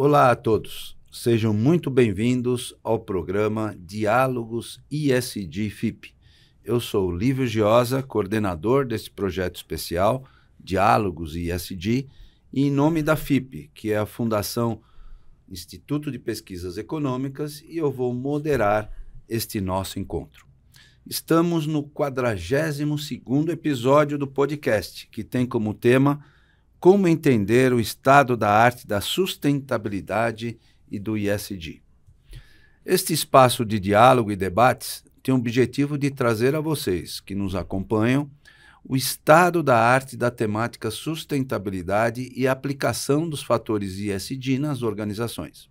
Olá a todos, sejam muito bem-vindos ao programa Diálogos ISD-FIP. Eu sou Lívio Giosa, coordenador desse projeto especial, Diálogos ISD, e em nome da FIP, que é a Fundação Instituto de Pesquisas Econômicas, e eu vou moderar este nosso encontro. Estamos no 42º episódio do podcast, que tem como tema Como entender o estado da arte da sustentabilidade e do ISD. Este espaço de diálogo e debates tem o objetivo de trazer a vocês, que nos acompanham, o estado da arte da temática sustentabilidade e a aplicação dos fatores ISD nas organizações.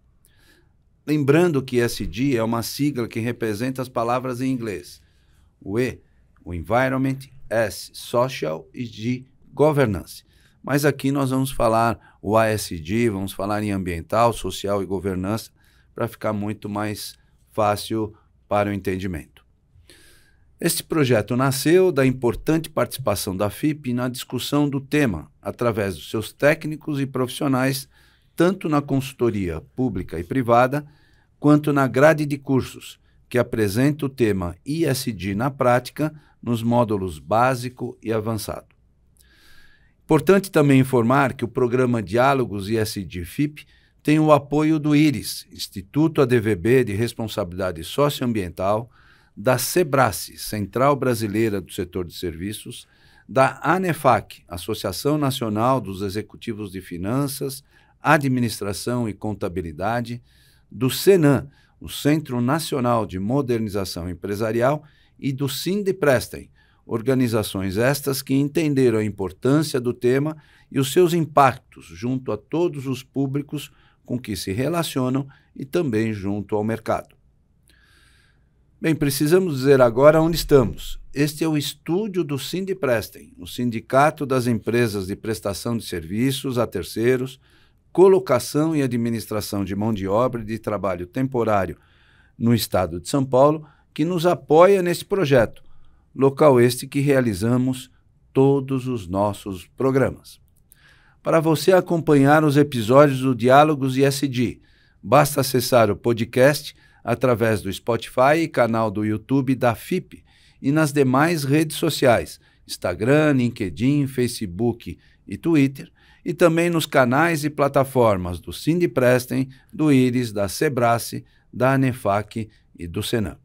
Lembrando que ISD é uma sigla que representa as palavras em inglês. O E, o Environment, S, Social e G, Governance. Mas aqui nós vamos falar o ASD, vamos falar em ambiental, social e governança, para ficar muito mais fácil para o entendimento. Este projeto nasceu da importante participação da FIP na discussão do tema, através dos seus técnicos e profissionais, tanto na consultoria pública e privada, quanto na grade de cursos, que apresenta o tema ISD na prática nos módulos básico e avançado. Importante também informar que o programa Diálogos ISD-FIP tem o apoio do IRIS, Instituto ADVB de Responsabilidade Socioambiental, da SEBRASE, Central Brasileira do Setor de Serviços, da ANEFAC, Associação Nacional dos Executivos de Finanças, Administração e Contabilidade, do SENAM, o Centro Nacional de Modernização Empresarial, e do Sindiprestem, organizações estas que entenderam a importância do tema e os seus impactos junto a todos os públicos com que se relacionam e também junto ao mercado. Bem, precisamos dizer agora onde estamos. Este é o estúdio do Sindiprestem, o Sindicato das Empresas de Prestação de Serviços a Terceiros, Colocação e Administração de Mão de Obra e de Trabalho Temporário no Estado de São Paulo, que nos apoia nesse projeto, local este que realizamos todos os nossos programas. Para você acompanhar os episódios do Diálogos ISD, basta acessar o podcast através do Spotify e canal do YouTube da FIP e nas demais redes sociais, Instagram, LinkedIn, Facebook e Twitter, e também nos canais e plataformas do Sindiprestem, do IRIS, da SEBRASE, da ANEFAC e do SENAM.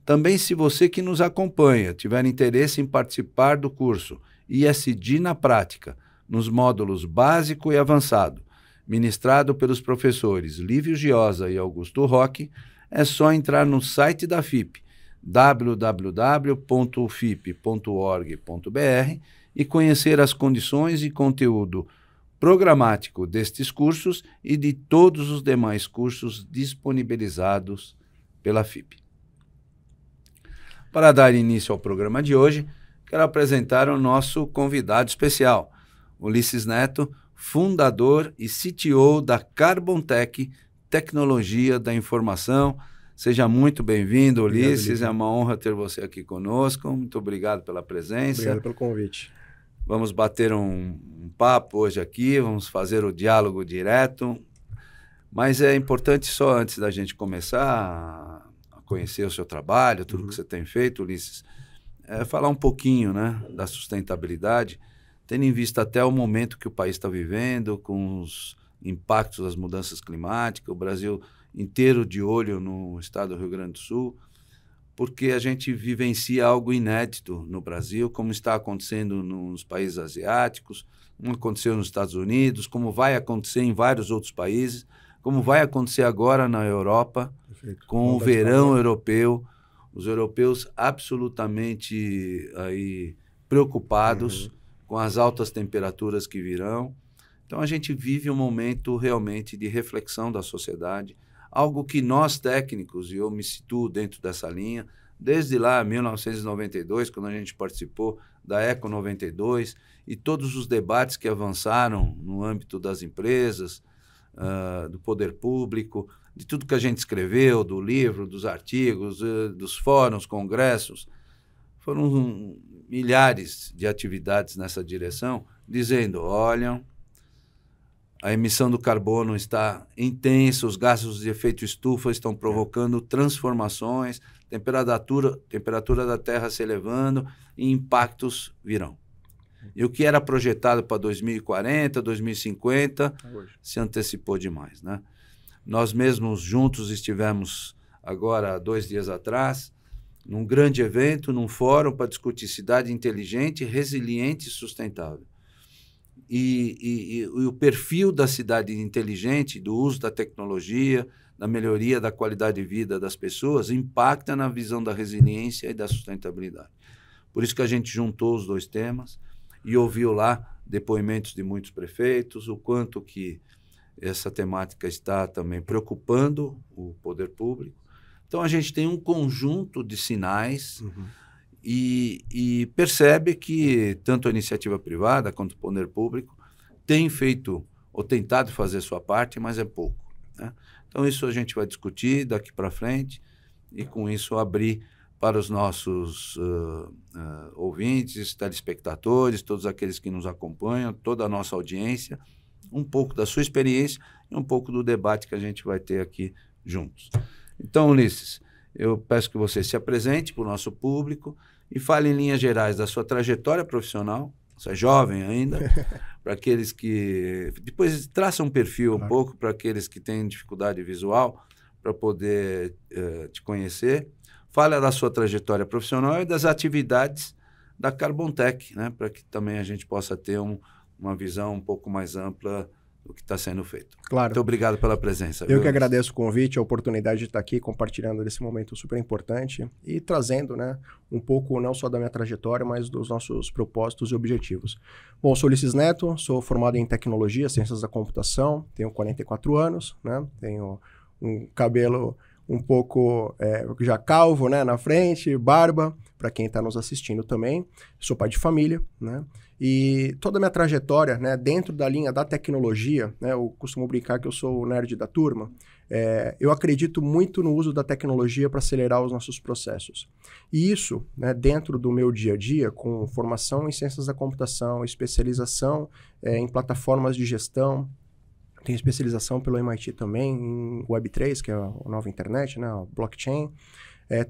Também, se você que nos acompanha tiver interesse em participar do curso ISD na Prática, nos módulos básico e avançado, ministrado pelos professores Lívio Giosa e Augusto Roque, é só entrar no site da FIP, www.fip.org.br, e conhecer as condições e conteúdo programático destes cursos e de todos os demais cursos disponibilizados pela FIP. Para dar início ao programa de hoje, quero apresentar o nosso convidado especial, Ulisses Neto, fundador e CTO da Carbontech, Tecnologia da Informação. Seja muito bem-vindo, Ulisses. Obrigado, é uma honra ter você aqui conosco. Muito obrigado pela presença. Obrigado pelo convite. Vamos bater um papo hoje aqui, vamos fazer o diálogo direto. Mas é importante, só antes da gente começar a conhecer o seu trabalho, tudo que você tem feito, Ulisses, falar um pouquinho, né, da sustentabilidade, tendo em vista até o momento que o país está vivendo, com os impactos das mudanças climáticas, o Brasil inteiro de olho no estado do Rio Grande do Sul, porque a gente vivencia algo inédito no Brasil, como está acontecendo nos países asiáticos, como aconteceu nos Estados Unidos, como vai acontecer em vários outros países, como vai acontecer agora na Europa, com o verão europeu, os europeus absolutamente aí preocupados com as altas temperaturas que virão. Então, a gente vive um momento realmente de reflexão da sociedade, algo que nós técnicos, e eu me situo dentro dessa linha, desde lá, 1992, quando a gente participou da Eco 92, e todos os debates que avançaram no âmbito das empresas, do poder público, de tudo que a gente escreveu, do livro, dos artigos, dos fóruns, congressos, foram milhares de atividades nessa direção, dizendo, olha, a emissão do carbono está intensa, os gases de efeito estufa estão provocando transformações, temperatura da Terra se elevando e impactos virão. E o que era projetado para 2040, 2050, se antecipou demais, né? Nós mesmos juntos estivemos agora, 2 dias atrás, num grande evento, num fórum para discutir cidade inteligente, resiliente e sustentável. E o perfil da cidade inteligente, do uso da tecnologia, da melhoria da qualidade de vida das pessoas, impacta na visão da resiliência e da sustentabilidade. Por isso que a gente juntou os 2 temas e ouviu lá depoimentos de muitos prefeitos, o quanto que essa temática está também preocupando o poder público. Então, a gente tem um conjunto de sinais e percebe que tanto a iniciativa privada quanto o poder público tem feito ou tentado fazer sua parte, mas é pouco, né? Então, isso a gente vai discutir daqui para frente e, com isso, abrir para os nossos ouvintes, telespectadores, todos aqueles que nos acompanham, toda a nossa audiência, um pouco da sua experiência e um pouco do debate que a gente vai ter aqui juntos. Então, Ulisses, eu peço que você se apresente para o nosso público e fale em linhas gerais da sua trajetória profissional. Você é jovem ainda, para aqueles que... Depois traça um perfil um pouco para aqueles que têm dificuldade visual, para poder te conhecer. Fale da sua trajetória profissional e das atividades da Carbontech, né, para que também a gente possa ter uma visão um pouco mais ampla do que está sendo feito. Claro. Muito obrigado pela presença. Eu que agradeço o convite, a oportunidade de estar aqui compartilhando desse momento super importante e trazendo, né, um pouco não só da minha trajetória, mas dos nossos propósitos e objetivos. Bom, sou Ulisses Neto, sou formado em Tecnologia, Ciências da Computação, tenho 44 anos, né, tenho um cabelo um pouco já calvo, né, na frente, barba, para quem está nos assistindo também. Sou pai de família, né? E toda a minha trajetória, né, dentro da linha da tecnologia, né, eu costumo brincar que eu sou o nerd da turma, eu acredito muito no uso da tecnologia para acelerar os nossos processos. E isso, né, dentro do meu dia a dia, com formação em ciências da computação, especialização em plataformas de gestão, tenho especialização pelo MIT também em Web3, que é a nova internet, né, a blockchain.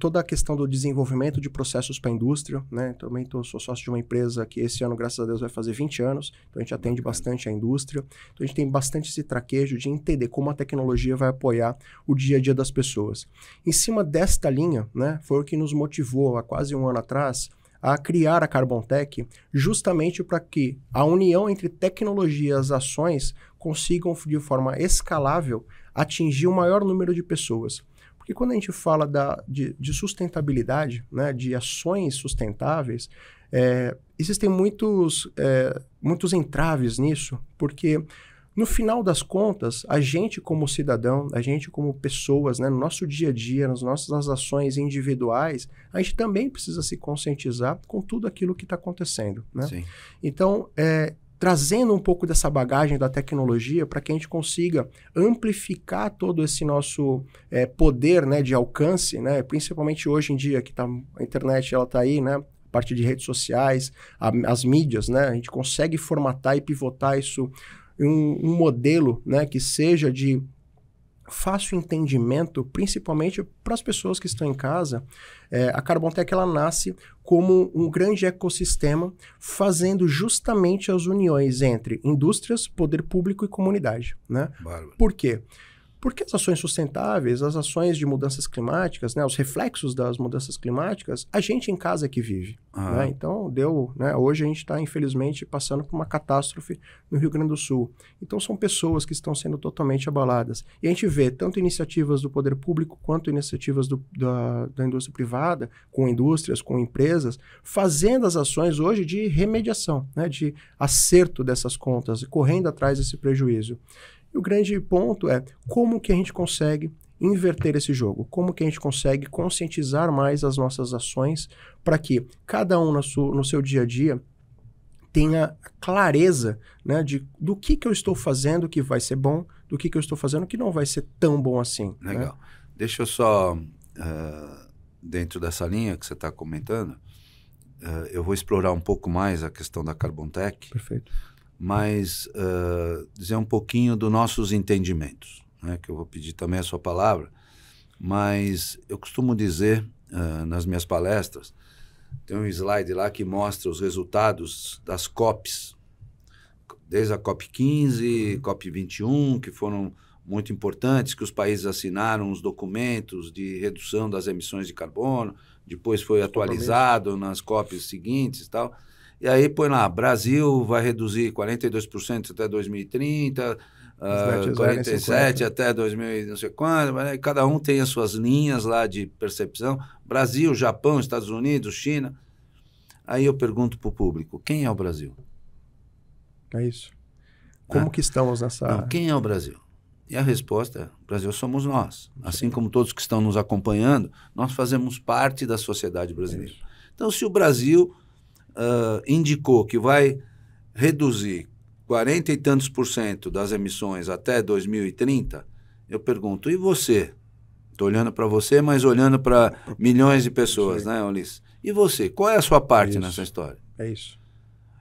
Toda a questão do desenvolvimento de processos para a indústria, né? Também sou sócio de uma empresa que esse ano, graças a Deus, vai fazer 20 anos. Então, a gente atende bastante a indústria. Então, a gente tem bastante esse traquejo de entender como a tecnologia vai apoiar o dia a dia das pessoas. Em cima desta linha, né, foi o que nos motivou, há quase um ano atrás, a criar a Carbontech, justamente para que a união entre tecnologia e as ações consigam, de forma escalável, atingir o maior número de pessoas. Porque quando a gente fala de sustentabilidade, né, de ações sustentáveis, existem muitos entraves nisso, porque no final das contas, a gente como cidadão, a gente como pessoas, né, no nosso dia a dia, nas nossas ações individuais, a gente também precisa se conscientizar com tudo aquilo que está acontecendo, né? Sim. Então, trazendo um pouco dessa bagagem da tecnologia para que a gente consiga amplificar todo esse nosso poder, né, de alcance, né, principalmente hoje em dia que a internet está aí, né, a parte de redes sociais, as mídias, né, a gente consegue formatar e pivotar isso em um modelo, né, que seja de fácil entendimento, principalmente para as pessoas que estão em casa. A Carbontech ela nasce como um grande ecossistema, fazendo justamente as uniões entre indústrias, poder público e comunidade, né? Bárbaro. Por quê? Porque as ações sustentáveis, as ações de mudanças climáticas, né, os reflexos das mudanças climáticas, a gente em casa é que vive. Né? Então, hoje a gente está, infelizmente, passando por uma catástrofe no Rio Grande do Sul. Então, são pessoas que estão sendo totalmente abaladas. E a gente vê tanto iniciativas do poder público quanto iniciativas da indústria privada, com indústrias, com empresas, fazendo as ações hoje de remediação, né, de acerto dessas contas, correndo atrás desse prejuízo. E o grande ponto é como que a gente consegue inverter esse jogo, como que a gente consegue conscientizar mais as nossas ações para que cada um no seu dia a dia tenha clareza, né, do que eu estou fazendo que vai ser bom, do que eu estou fazendo que não vai ser tão bom assim. Legal. Né? Deixa eu só, dentro dessa linha que você está comentando, eu vou explorar um pouco mais a questão da Carbontech. Perfeito. mas dizer um pouquinho dos nossos entendimentos, né, que eu vou pedir também a sua palavra, mas eu costumo dizer nas minhas palestras, tem um slide lá que mostra os resultados das COPs, desde a COP 15, COP 21, que foram muito importantes, que os países assinaram os documentos de redução das emissões de carbono, depois foi atualizado nas COPs seguintes e tal. E aí põe lá, Brasil vai reduzir 42% até 2030, 47% até 2000 não sei quando, mas cada um tem as suas linhas lá de percepção. Brasil, Japão, Estados Unidos, China. Aí eu pergunto para o público, quem é o Brasil? É isso. Como que estamos nessa... Não, quem é o Brasil? E a resposta é, o Brasil somos nós. Assim como todos que estão nos acompanhando, nós fazemos parte da sociedade brasileira. Isso. Então, se o Brasil indicou que vai reduzir 40 e tantos % das emissões até 2030, eu pergunto, e você? Estou olhando para você, mas olhando para milhões de pessoas, né, Ulisses? E você? Qual é a sua parte nessa história? É isso.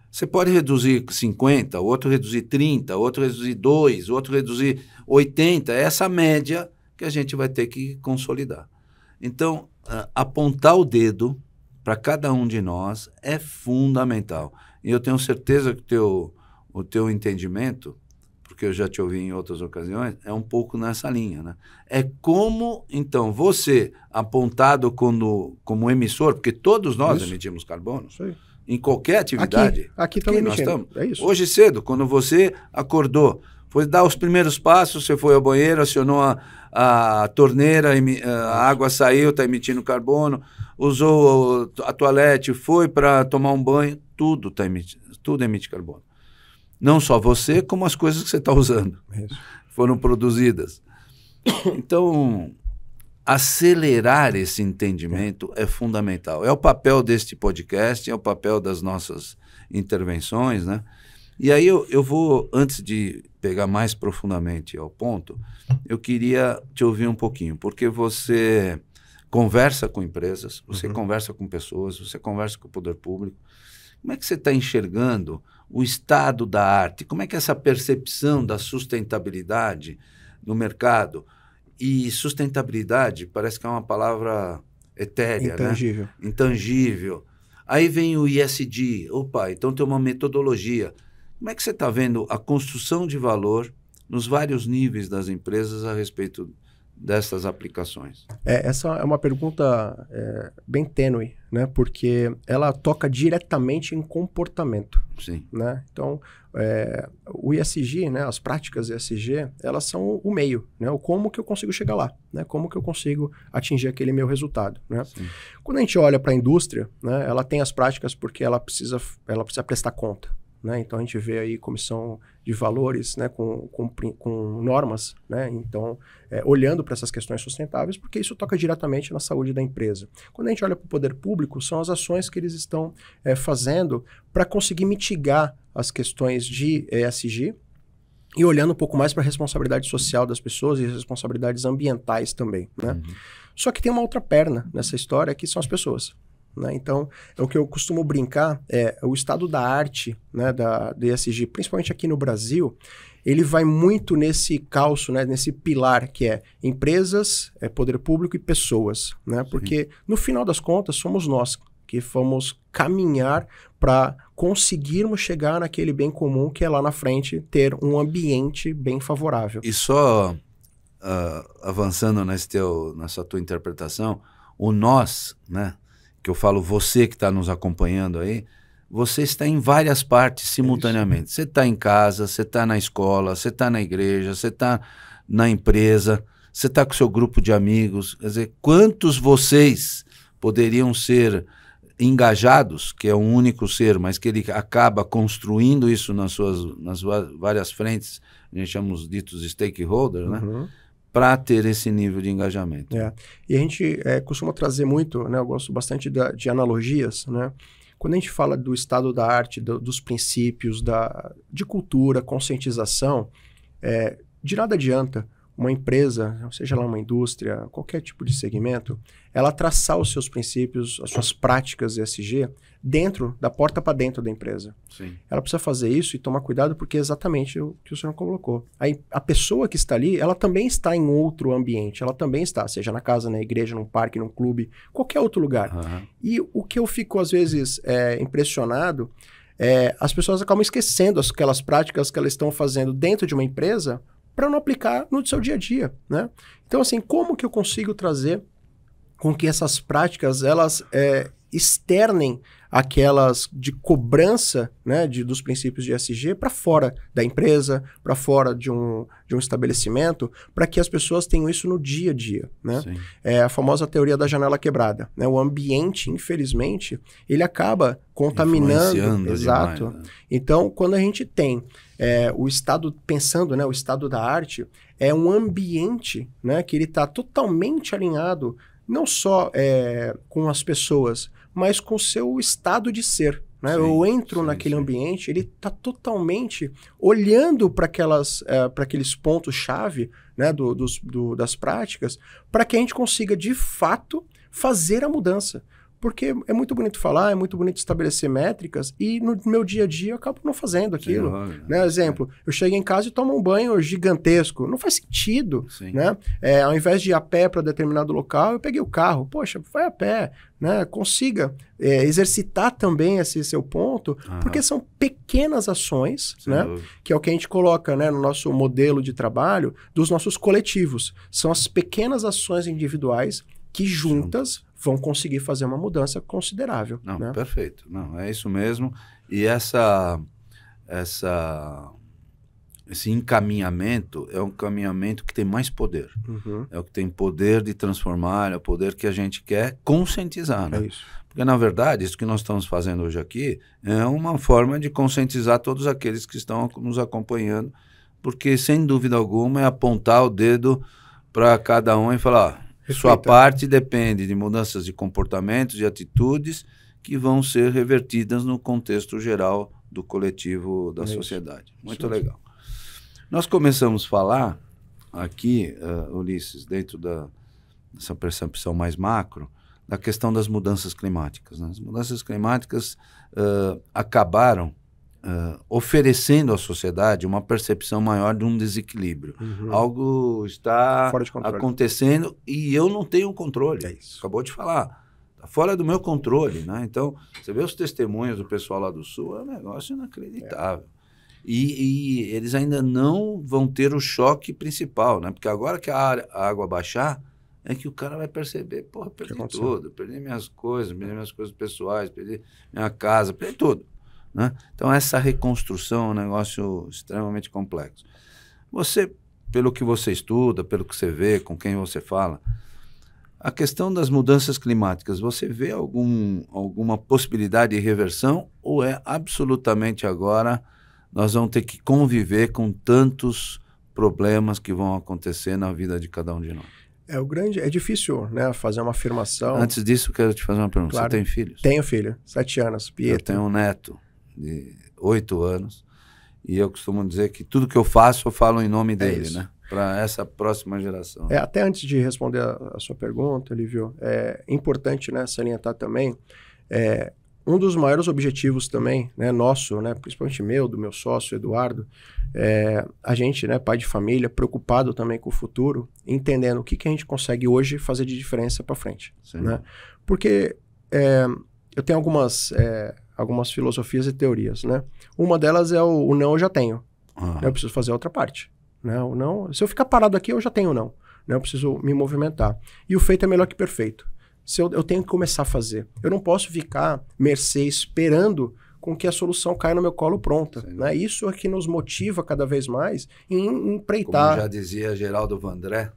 Você pode reduzir 50, outro reduzir 30, outro reduzir 2, outro reduzir 80. É essa média que a gente vai ter que consolidar. Então, apontar o dedo para cada um de nós é fundamental. E eu tenho certeza que o teu entendimento, porque eu já te ouvi em outras ocasiões, é um pouco nessa linha, né? É como, então, você, apontado como emissor, porque todos nós emitimos carbono, em qualquer atividade. Aqui também nós estamos. É isso. Hoje cedo, quando você acordou, foi dar os primeiros passos, você foi ao banheiro, acionou a torneira, a água saiu, está emitindo carbono, usou a toalete, foi para tomar um banho, tudo emite carbono. Não só você, como as coisas que você está usando. Isso. Foram produzidas. Então, acelerar esse entendimento é fundamental. É o papel deste podcast, é o papel das nossas intervenções, né? E aí eu vou, antes de pegar mais profundamente ao ponto, eu queria te ouvir um pouquinho, porque você conversa com empresas, você conversa com pessoas, você conversa com o poder público. Como é que você está enxergando o estado da arte? Como é que é essa percepção da sustentabilidade no mercado? E sustentabilidade parece que é uma palavra etérea, intangível, né? Intangível. Aí vem o ISD. Opa, então tem uma metodologia. Como é que você está vendo a construção de valor nos vários níveis das empresas a respeito dessas aplicações? Essa é uma pergunta bem tênue, né? Porque ela toca diretamente em comportamento. Sim. Né? Então, o ISG, né, as práticas ESG, elas são o meio, né? O como que eu consigo chegar lá, né? Como que eu consigo atingir aquele meu resultado, né? Quando a gente olha para a indústria, né, ela tem as práticas porque ela precisa prestar conta. Né? Então, a gente vê aí comissão de valores, né, com normas, né? Então, olhando para essas questões sustentáveis, porque isso toca diretamente na saúde da empresa. Quando a gente olha para o poder público, são as ações que eles estão fazendo para conseguir mitigar as questões de ESG e olhando um pouco mais para a responsabilidade social das pessoas e as responsabilidades ambientais também. Né? Só que tem uma outra perna nessa história, que são as pessoas. Né? Então, o que eu costumo brincar é o estado da arte, né, do ESG, principalmente aqui no Brasil, ele vai muito nesse calço, né, nesse pilar que é empresas, poder público e pessoas. Né? Porque, no final das contas, somos nós que vamos caminhar para conseguirmos chegar naquele bem comum que é lá na frente ter um ambiente bem favorável. E só avançando nessa tua interpretação, o nós, né? Que eu falo você que está nos acompanhando aí, você está em várias partes simultaneamente. Você está em casa, você está na escola, você está na igreja, você está na empresa, você está com o seu grupo de amigos. Quer dizer, quantos vocês poderiam ser engajados, que é um único ser, mas que ele acaba construindo isso nas várias frentes, a gente chama os ditos stakeholders, né? Para ter esse nível de engajamento. E a gente costuma trazer muito, né, eu gosto bastante de analogias, né? Quando a gente fala do estado da arte, dos princípios, de cultura, conscientização, de nada adianta uma empresa, seja lá uma indústria, qualquer tipo de segmento, ela traçar os seus princípios, as suas práticas ESG dentro, da porta para dentro da empresa. Sim. Ela precisa fazer isso e tomar cuidado porque é exatamente o que o senhor colocou. A pessoa que está ali, ela também está em outro ambiente, ela também está, seja na casa, na igreja, num parque, num clube, qualquer outro lugar. E o que eu fico, às vezes, impressionado, as pessoas acabam esquecendo aquelas práticas que elas estão fazendo dentro de uma empresa para não aplicar no seu dia a dia, né? Então, assim, como que eu consigo trazer com que essas práticas, elas externem aquelas de cobrança, né, dos princípios de ESG para fora da empresa, para fora de um estabelecimento, para que as pessoas tenham isso no dia a dia, né? É a famosa teoria da janela quebrada, né? O ambiente, infelizmente, ele acaba contaminando. Exato. Demais, né? Então, quando a gente tem o estado, pensando, né, o estado da arte, é um ambiente, né, que ele está totalmente alinhado não só com as pessoas, mas com o seu estado de ser. Né? Eu entro naquele ambiente, ele está totalmente olhando para aqueles pontos-chave, né, das práticas, para que a gente consiga, de fato, fazer a mudança. Porque é muito bonito falar, é muito bonito estabelecer métricas e no meu dia a dia eu acabo não fazendo aquilo. Né? Exemplo, eu chego em casa e tomo um banho gigantesco. Não faz sentido. Né? Ao invés de ir a pé para determinado local, eu peguei o carro. Poxa, vai a pé. Né? Consiga exercitar também esse seu ponto, porque são pequenas ações, né? Que é o que a gente coloca, né, no nosso modelo de trabalho dos nossos coletivos. São as pequenas ações individuais que juntas vão conseguir fazer uma mudança considerável. Não, né? Perfeito. Não, é isso mesmo. E esse encaminhamento é um caminhamento que tem mais poder. É o que tem poder de transformar, é o poder que a gente quer conscientizar. Né? É isso. Porque, na verdade, isso que nós estamos fazendo hoje aqui é uma forma de conscientizar todos aqueles que estão nos acompanhando, porque, sem dúvida alguma, é apontar o dedo para cada um e falar... Sua parte depende de mudanças de comportamentos e atitudes que vão ser revertidas no contexto geral do coletivo da sociedade. Muito legal. Nós começamos a falar aqui, Ulisses, dentro dessa percepção mais macro, da questão das mudanças climáticas. Né? As mudanças climáticas acabaram oferecendo à sociedade uma percepção maior de um desequilíbrio. Algo está acontecendo e eu não tenho controle. É isso. Acabou de falar. Está fora do meu controle. Né? Então, você vê os testemunhos do pessoal lá do Sul, é um negócio inacreditável. E eles ainda não vão ter o choque principal, né? Porque agora que a água baixar, é que o cara vai perceber, porra, perdi tudo. Perdi minhas coisas pessoais, perdi minha casa, perdi tudo. Né? Então, essa reconstrução é um negócio extremamente complexo. Você, pelo que você estuda, pelo que você vê, com quem você fala, a questão das mudanças climáticas, você vê alguma possibilidade de reversão ou é absolutamente agora nós vamos ter que conviver com tantos problemas que vão acontecer na vida de cada um de nós? É difícil, né, fazer uma afirmação. Antes disso, eu quero te fazer uma pergunta. Claro. Você tem filhos? Tenho filho, 7 anos, Pietro. Eu tenho um neto de 8 anos, e eu costumo dizer que tudo que eu faço, eu falo em nome dele, né? Para essa próxima geração. Até antes de responder a sua pergunta, Lívio, é importante, né, salientar também, um dos maiores objetivos também, né, nosso, né, principalmente do meu sócio, Eduardo, a gente, né, pai de família, preocupado também com o futuro, entendendo o que a gente consegue hoje fazer de diferença para frente. Né? Porque eu tenho algumas filosofias e teorias, né? Uma delas é o não eu já tenho. Eu preciso fazer a outra parte. Né? O não, se eu ficar parado aqui, eu já tenho o não. Né? Eu preciso me movimentar. E o feito é melhor que perfeito. Eu tenho que começar a fazer. Eu não posso ficar mercê esperando com que a solução caia no meu colo pronta. Né? Isso é que nos motiva cada vez mais em empreitar. Como já dizia Geraldo Vandré,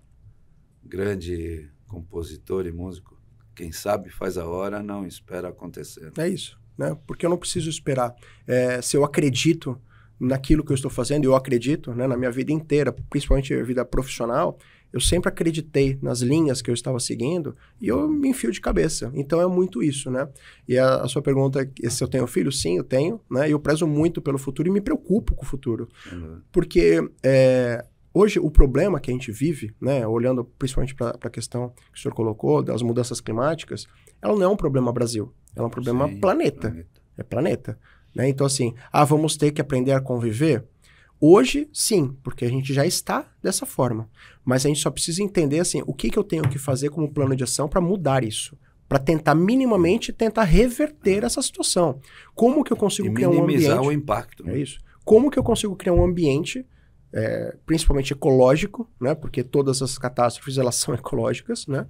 grande compositor e músico, quem sabe faz a hora, não espera acontecer. É isso. Né? Porque eu não preciso esperar. Se eu acredito naquilo que eu estou fazendo, eu acredito, né, na minha vida inteira, principalmente na vida profissional, eu sempre acreditei nas linhas que eu estava seguindo e eu me enfio de cabeça. Então é muito isso, né? E a sua pergunta é se eu tenho filho? Sim, eu tenho, né? E eu prezo muito pelo futuro e me preocupo com o futuro. Porque Hoje, o problema que a gente vive, né, olhando principalmente para a questão que o senhor colocou, das mudanças climáticas, ela não é um problema Brasil, ela é um problema planeta. É planeta. Né? Então, assim, vamos ter que aprender a conviver? Hoje, sim, porque a gente já está dessa forma. Mas a gente só precisa entender, assim, o que eu tenho que fazer como plano de ação para mudar isso. Para tentar minimamente reverter essa situação. Como que eu consigo criar um ambiente... minimizar o impacto. É isso. Como que eu consigo criar um ambiente, principalmente ecológico, né? Porque todas as catástrofes, elas são ecológicas, né?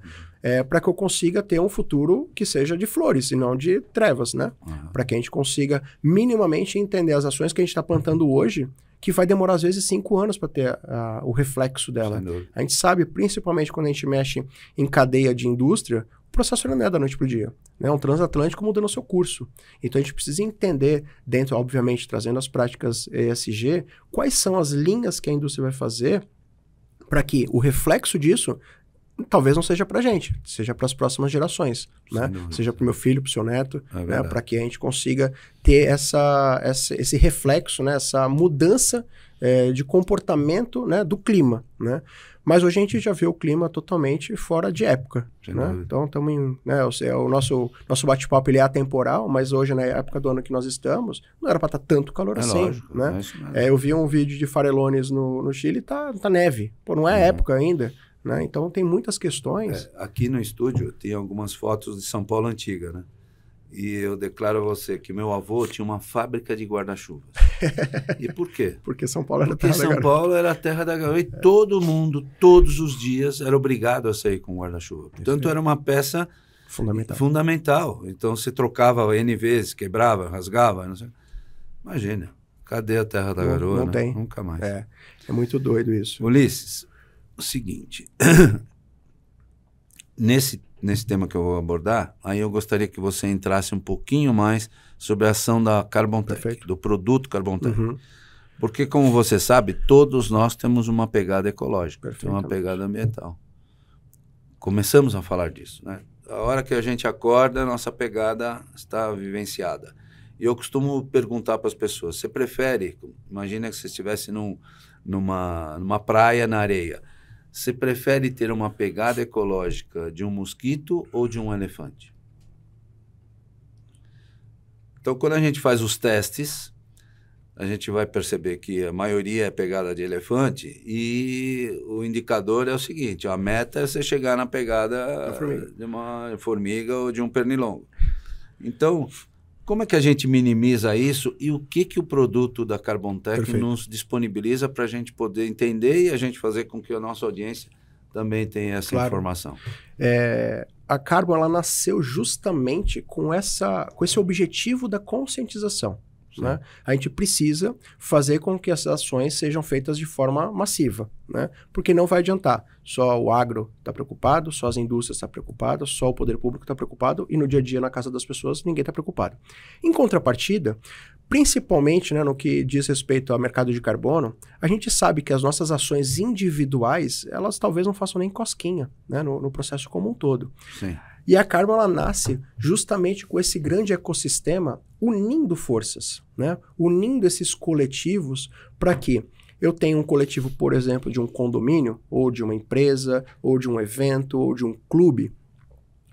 Para que eu consiga ter um futuro que seja de flores e não de trevas, né? Para que a gente consiga minimamente entender as ações que a gente está plantando hoje, que vai demorar, às vezes, 5 anos para ter o reflexo dela. A gente sabe, principalmente quando a gente mexe em cadeia de indústria, o processo não é da noite para o dia. Né? Um transatlântico mudando o seu curso. Então, a gente precisa entender, dentro, obviamente, trazendo as práticas ESG, quais são as linhas que a indústria vai fazer para que o reflexo disso talvez não seja para a gente, seja para as próximas gerações, né? Seja para o meu filho, para o seu neto, né? Para que a gente consiga ter esse reflexo, né? Essa mudança de comportamento, né? Do clima, né? Mas hoje a gente já vê o clima totalmente fora de época, né? Então, estamos em... Né, o nosso bate-papo ele é atemporal, mas hoje, na época do ano que nós estamos, não era para estar tanto calor assim, lógico, né? Eu vi um vídeo de Farellones no Chile, tá neve. Pô, não é época ainda. Né? Então, tem muitas questões. Aqui no estúdio, tem algumas fotos de São Paulo antiga, né? E eu declaro a você que meu avô tinha uma fábrica de guarda-chuvas. E por quê? Porque São Paulo era Porque São Paulo era a terra da garoa. E todo mundo, todos os dias, era obrigado a sair com guarda-chuva. Portanto, era uma peça fundamental. Então, você trocava N vezes, quebrava, rasgava. Não sei. Imagina, cadê a terra da garoa? Não tem. Nunca mais. É muito doido isso. Ulisses, o seguinte, nesse tema que eu vou abordar, aí eu gostaria que você entrasse um pouquinho mais sobre a ação da Carbontec, do produto Carbontec. Porque, como você sabe, todos nós temos uma pegada ecológica, uma pegada ambiental. Começamos a falar disso, né? A hora que a gente acorda, a nossa pegada está vivenciada. E eu costumo perguntar para as pessoas, você prefere, imagina que você estivesse numa praia na areia, você prefere ter uma pegada ecológica de um mosquito ou de um elefante? Então, quando a gente faz os testes, a gente vai perceber que a maioria é pegada de elefante e o indicador é o seguinte, a meta é você chegar na pegada de uma formiga ou de um pernilongo. Então, como é que a gente minimiza isso e o que o produto da Carbontec nos disponibiliza para a gente poder entender e a gente fazer com que a nossa audiência também tenha essa informação? A Carbon ela nasceu justamente com esse objetivo da conscientização. Né? A gente precisa fazer com que essas ações sejam feitas de forma massiva, né? Porque não vai adiantar. Só o agro está preocupado, só as indústrias estão preocupadas, só o poder público está preocupado e no dia a dia, na casa das pessoas, ninguém está preocupado. Em contrapartida, principalmente, né, no que diz respeito ao mercado de carbono, a gente sabe que as nossas ações individuais, elas talvez não façam nem cosquinha, né, no processo como um todo. Sim. E a Carbon ela nasce justamente com esse grande ecossistema unindo forças, né? Unindo esses coletivos para que eu tenha um coletivo, por exemplo, de um condomínio, ou de uma empresa, ou de um evento, ou de um clube,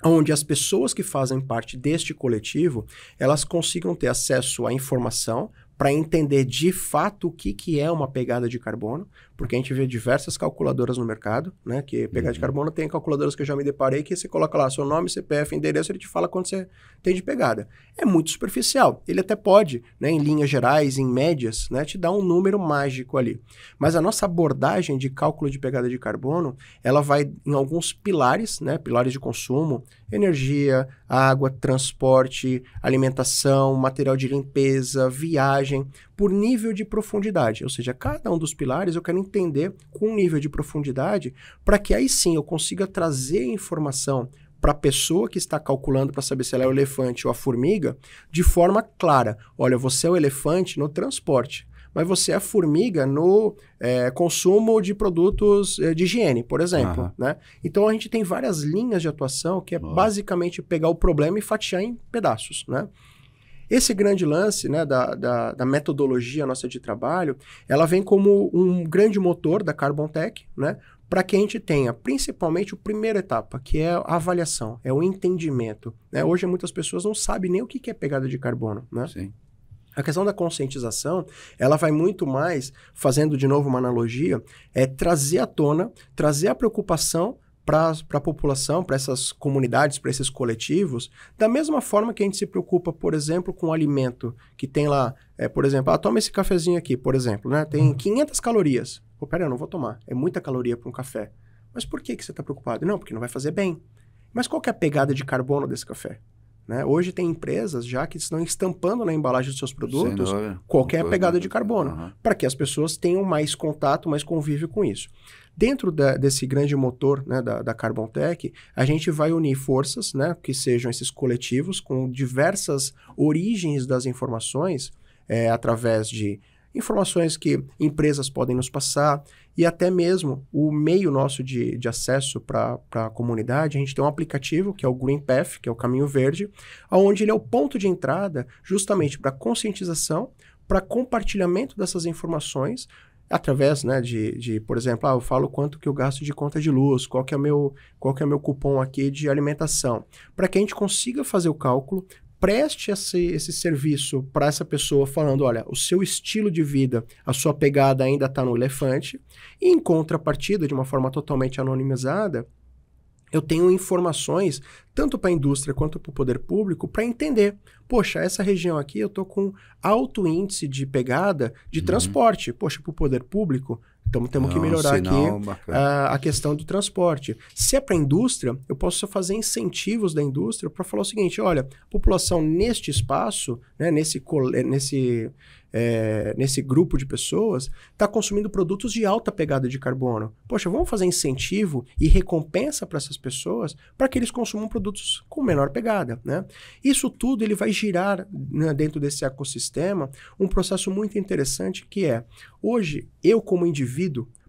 onde as pessoas que fazem parte deste coletivo, elas consigam ter acesso à informação para entender de fato o que é uma pegada de carbono, porque a gente vê diversas calculadoras no mercado, né, que pegada de carbono tem calculadoras que eu já me deparei que você coloca lá seu nome, CPF, endereço, ele te fala quanto você tem de pegada. É muito superficial, ele até pode, né, em linhas gerais, em médias, né, te dar um número mágico ali. Mas a nossa abordagem de cálculo de pegada de carbono, ela vai em alguns pilares, né, pilares de consumo, energia, água, transporte, alimentação, material de limpeza, viagem, por nível de profundidade. Ou seja, cada um dos pilares eu quero entender com um nível de profundidade para que aí sim eu consiga trazer informação para a pessoa que está calculando para saber se ela é o elefante ou a formiga de forma clara. Olha, você é o elefante no transporte, mas você é a formiga no consumo de produtos de higiene, por exemplo. Né? Então, a gente tem várias linhas de atuação que é basicamente pegar o problema e fatiar em pedaços. Né? Esse grande lance, né, da metodologia nossa de trabalho, ela vem como um grande motor da Carbon Tech, né, para que a gente tenha principalmente a primeira etapa, que é a avaliação, é o entendimento. Né? Hoje muitas pessoas não sabem nem o que é pegada de carbono. Né? Sim. A questão da conscientização, ela vai muito mais, fazendo de novo uma analogia, é trazer à tona, trazer a preocupação para a população, para essas comunidades, para esses coletivos, da mesma forma que a gente se preocupa, por exemplo, com o alimento que tem lá, por exemplo, toma esse cafezinho aqui, por exemplo, né? Tem 500 calorias. Pô, pera, eu não vou tomar, é muita caloria para um café. Mas por que você está preocupado? Não, porque não vai fazer bem. Mas qual que é a pegada de carbono desse café? Né? Hoje tem empresas já que estão estampando na embalagem dos seus produtos qualquer pegada de carbono, para que as pessoas tenham mais contato, mais convívio com isso. Dentro desse grande motor, né, da Carbon Tech, a gente vai unir forças, né, que sejam esses coletivos com diversas origens das informações, através de informações que empresas podem nos passar e até mesmo o meio nosso de acesso para a comunidade. A gente tem um aplicativo que é o Green Path, que é o Caminho Verde, onde ele é o ponto de entrada justamente para conscientização, para compartilhamento dessas informações, através, né, por exemplo, eu falo quanto que eu gasto de conta de luz, qual que é meu cupom aqui de alimentação, para que a gente consiga fazer o cálculo, preste esse serviço para essa pessoa falando, olha, o seu estilo de vida, a sua pegada ainda está no elefante, e em contrapartida, de uma forma totalmente anonimizada, eu tenho informações, tanto para a indústria quanto para o poder público, para entender, poxa, essa região aqui eu estou com alto índice de pegada de transporte. Poxa, para o poder público, então temos que melhorar aqui a questão do transporte. Se é para a indústria, eu posso fazer incentivos da indústria para falar o seguinte, olha, a população neste espaço, né, nesse grupo de pessoas, está consumindo produtos de alta pegada de carbono. Poxa, vamos fazer incentivo e recompensa para essas pessoas para que eles consumam produtos com menor pegada. Né? Isso tudo ele vai girar, né, dentro desse ecossistema um processo muito interessante que é, hoje, eu como indivíduo,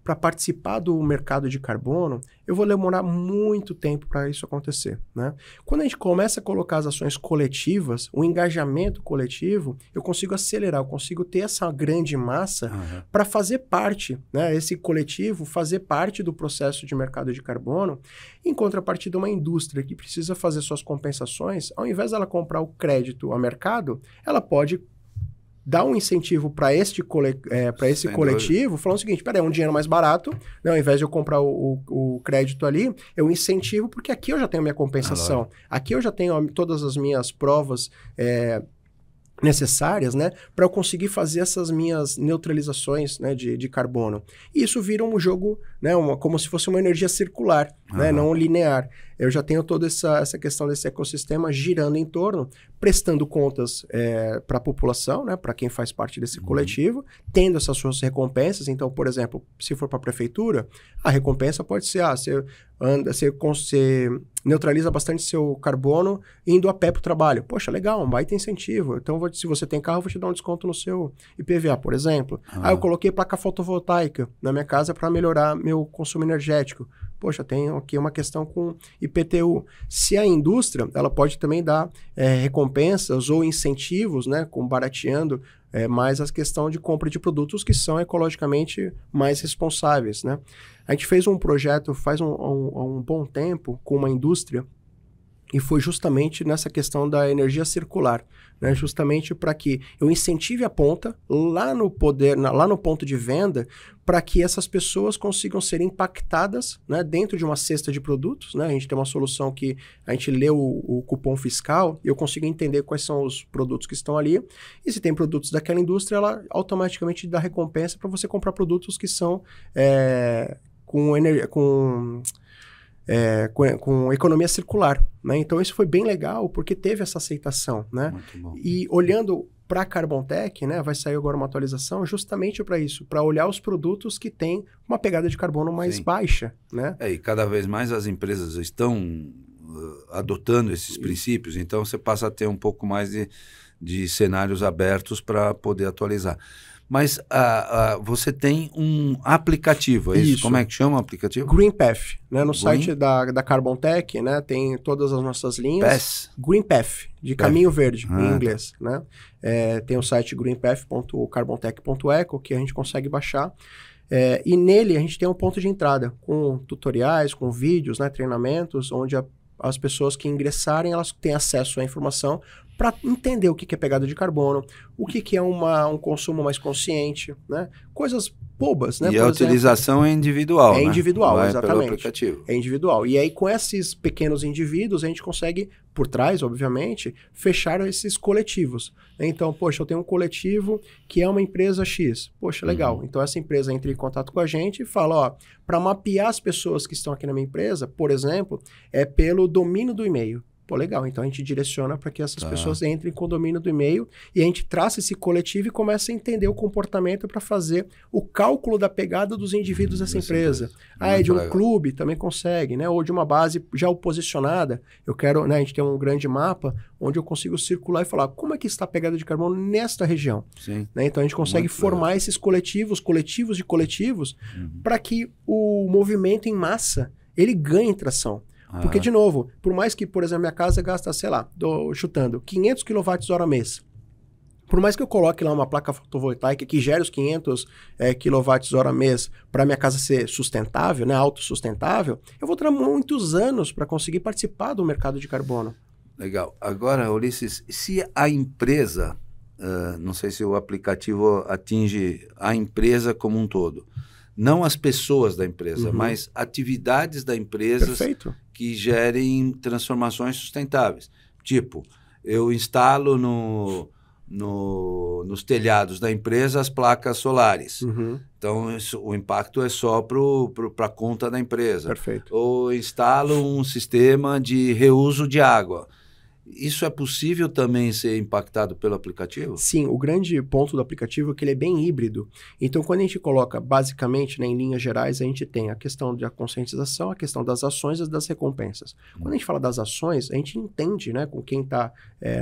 para participar do mercado de carbono, eu vou demorar muito tempo para isso acontecer. Né? Quando a gente começa a colocar as ações coletivas, o engajamento coletivo, eu consigo acelerar, eu consigo ter essa grande massa para fazer parte, né, esse coletivo, fazer parte do processo de mercado de carbono. Em contrapartida, uma indústria que precisa fazer suas compensações, ao invés dela comprar o crédito a mercado, ela pode dar um incentivo para esse coletivo, falando o seguinte, peraí, é um dinheiro mais barato, né, ao invés de eu comprar o crédito ali, eu incentivo porque aqui eu já tenho minha compensação, aqui eu já tenho todas as minhas provas necessárias, né, para eu conseguir fazer essas minhas neutralizações, né, de carbono. E isso vira um jogo, né, como se fosse uma energia circular, né, não linear. Eu já tenho toda essa questão desse ecossistema girando em torno, prestando contas para a população, né, para quem faz parte desse coletivo, tendo essas suas recompensas. Então, por exemplo, se for para a prefeitura, a recompensa pode ser, você neutraliza bastante seu carbono indo a pé para o trabalho. Poxa, legal, um baita incentivo. Então, se você tem carro, eu vou te dar um desconto no seu IPVA, por exemplo. Eu coloquei placa fotovoltaica na minha casa para melhorar meu consumo energético. Poxa, tem aqui uma questão com IPTU. Se a indústria, ela pode também dar recompensas ou incentivos, né, com barateando mais a questão de compra de produtos que são ecologicamente mais responsáveis, né? A gente fez um projeto faz um bom tempo com uma indústria e foi justamente nessa questão da energia circular, né? Justamente para que eu incentive a ponta lá no ponto de venda, para que essas pessoas consigam ser impactadas, né, dentro de uma cesta de produtos. Né? A gente tem uma solução que a gente lê o cupom fiscal e eu consigo entender quais são os produtos que estão ali. E se tem produtos daquela indústria, ela automaticamente dá recompensa para você comprar produtos que são com economia circular, né? Então isso foi bem legal porque teve essa aceitação, né? Muito bom. E olhando para a Carbon Tech, né, vai sair agora uma atualização justamente para isso, para olhar os produtos que têm uma pegada de carbono mais baixa, né? E cada vez mais as empresas estão adotando esses princípios, então você passa a ter um pouco mais de cenários abertos para poder atualizar. Mas você tem um aplicativo, é isso? Isso. Como é que chama o aplicativo? GreenPath, né? No site da Carbontech, né? Tem todas as nossas linhas. GreenPath, de caminho verde, em inglês, né? Tem o site greenpath.carbontech.eco, que a gente consegue baixar. E nele a gente tem um ponto de entrada, com tutoriais, com vídeos, né? Treinamentos, onde as pessoas que ingressarem, elas têm acesso à informação para entender o que é pegada de carbono, o que é um consumo mais consciente, né? Coisas bobas, né? E a utilização é individual, né? É individual, não exatamente. É pelo aplicativo. É individual. E aí, com esses pequenos indivíduos, a gente consegue, por trás, obviamente, fechar esses coletivos. Então, poxa, eu tenho um coletivo que é uma empresa X. Poxa, legal. Então, essa empresa entra em contato com a gente e fala, ó, para mapear as pessoas que estão aqui na minha empresa, por exemplo, é pelo domínio do e-mail. Pô, legal. Então, a gente direciona para que essas pessoas entrem com o domínio do e-mail e a gente traça esse coletivo e começa a entender o comportamento para fazer o cálculo da pegada dos indivíduos dessa empresa. É de um clube, também consegue, né? Ou de uma base já posicionada. Eu quero, né? A gente tem um grande mapa onde eu consigo circular e falar como é que está a pegada de carbono nesta região. Sim. Né? Então, a gente consegue formar esses coletivos de coletivos, para que o movimento em massa, ele ganhe tração. Porque, de novo, por mais que, por exemplo, minha casa gasta, sei lá, chutando, 500 kWh mês. Por mais que eu coloque lá uma placa fotovoltaica que gere os 500 kWh mês para minha casa ser sustentável, né, autossustentável, eu vou ter muitos anos para conseguir participar do mercado de carbono. Legal. Agora, Ulisses, se a empresa, não sei se o aplicativo atinge a empresa como um todo, não as pessoas da empresa, mas atividades da empresa que gerem transformações sustentáveis. Tipo, eu instalo nos telhados da empresa as placas solares. Então, o impacto é só para a conta da empresa. Perfeito. Ou instalo um sistema de reuso de água. Isso é possível também ser impactado pelo aplicativo? Sim, o grande ponto do aplicativo é que ele é bem híbrido. Então, quando a gente coloca, basicamente, né, em linhas gerais, a gente tem a questão da conscientização, a questão das ações e das recompensas. Quando a gente fala das ações, a gente entende, né, com quem está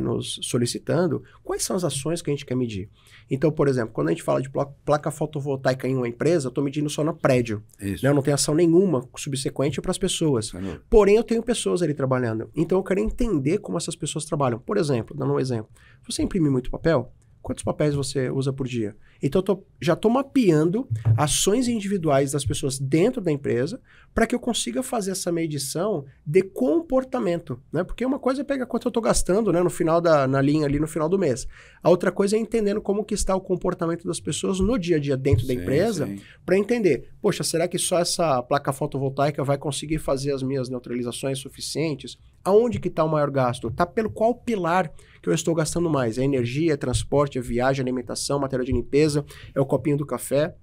nos solicitando, quais são as ações que a gente quer medir. Então, por exemplo, quando a gente fala de placa fotovoltaica em uma empresa, eu estou medindo só no prédio. Né? Eu não tenho ação nenhuma subsequente para as pessoas. Porém, eu tenho pessoas ali trabalhando. Então, eu quero entender como essas pessoas trabalham. Por exemplo, dando um exemplo, você imprime muito papel? Quantos papéis você usa por dia? Então, já estou mapeando ações individuais das pessoas dentro da empresa para que eu consiga fazer essa medição de comportamento, né? Porque uma coisa é pegar quanto eu estou gastando, né, no final na linha ali no final do mês. A outra coisa é entendendo como que está o comportamento das pessoas no dia a dia dentro da empresa para entender, poxa, será que só essa placa fotovoltaica vai conseguir fazer as minhas neutralizações suficientes? Aonde que está o maior gasto? Está pelo qual pilar que eu estou gastando mais? É energia, é transporte, é viagem, alimentação, material de limpeza, é o copinho do café?